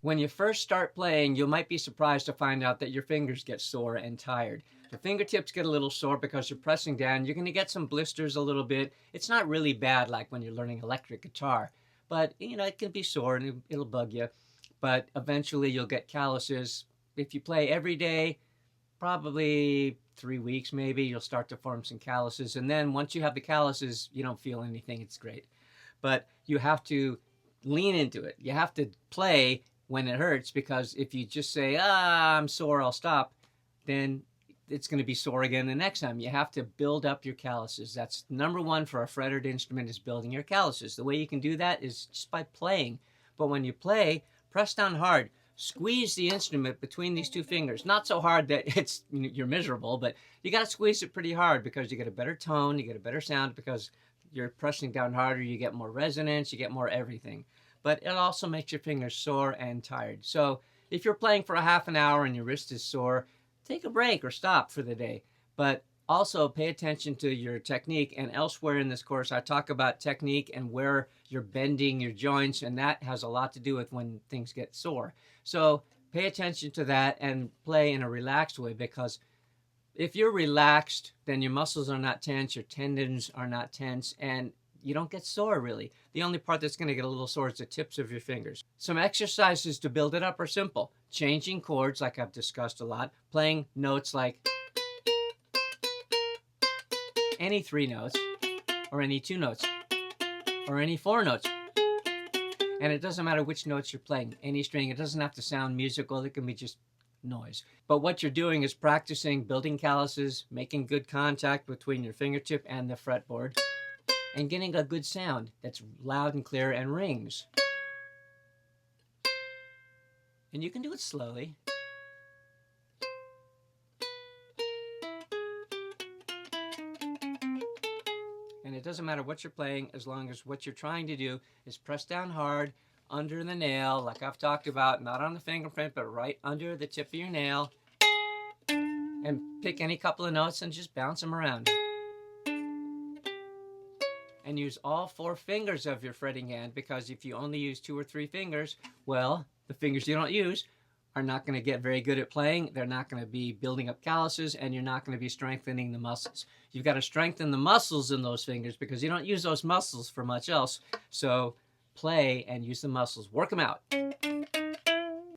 When you first start playing, you might be surprised to find out that your fingers get sore and tired. The fingertips get a little sore because you're pressing down. You're going to get some blisters a little bit. It's not really bad like when you're learning electric guitar, but it can be sore and it'll bug you. But eventually you'll get calluses. If you play every day, probably 3 weeks maybe, you'll start to form some calluses. And then once you have the calluses, you don't feel anything. It's great. But you have to lean into it. You have to play when it hurts, because if you just say, I'm sore, I'll stop, then it's going to be sore again the next time. You have to build up your calluses. That's number one for a fretted instrument, is building your calluses. The way you can do that is just by playing. But when you play, press down hard. Squeeze the instrument between these two fingers. Not so hard that you're miserable, but you got to squeeze it pretty hard, because you get a better tone, you get a better sound, because you're pressing down harder, you get more resonance, you get more everything. But it also makes your fingers sore and tired. So if you're playing for a half an hour and your wrist is sore, take a break or stop for the day. But also pay attention to your technique. And elsewhere in this course, I talk about technique and where you're bending your joints, and that has a lot to do with when things get sore. So pay attention to that and play in a relaxed way, because if you're relaxed, then your muscles are not tense, your tendons are not tense, and you don't get sore really. The only part that's going to get a little sore is the tips of your fingers. Some exercises to build it up are simple. Changing chords, like I've discussed a lot. Playing notes like any 3 notes, or any 2 notes, or any 4 notes. And it doesn't matter which notes you're playing, any string. It doesn't have to sound musical. It can be just noise. But what you're doing is practicing building calluses, making good contact between your fingertip and the fretboard, and getting a good sound that's loud and clear and rings. And you can do it slowly. And it doesn't matter what you're playing, as long as what you're trying to do is press down hard under the nail, like I've talked about, not on the fingerprint, but right under the tip of your nail. And pick any couple of notes and just bounce them around. And use all 4 fingers of your fretting hand, because if you only use 2 or 3 fingers, well, the fingers you don't use are not going to get very good at playing. They're not going to be building up calluses, and you're not going to be strengthening the muscles. You've got to strengthen the muscles in those fingers, because you don't use those muscles for much else. So play and use the muscles. Work them out.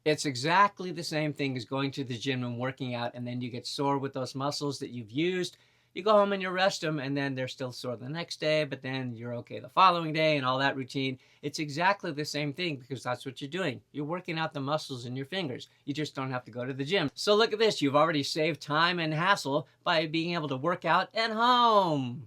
It's exactly the same thing as going to the gym and working out, and then you get sore with those muscles that you've used. You go home and you rest them, and then they're still sore the next day, but then you're okay the following day, and all that routine. It's exactly the same thing, because that's what you're doing. You're working out the muscles in your fingers. You just don't have to go to the gym. So look at this. You've already saved time and hassle by being able to work out at home.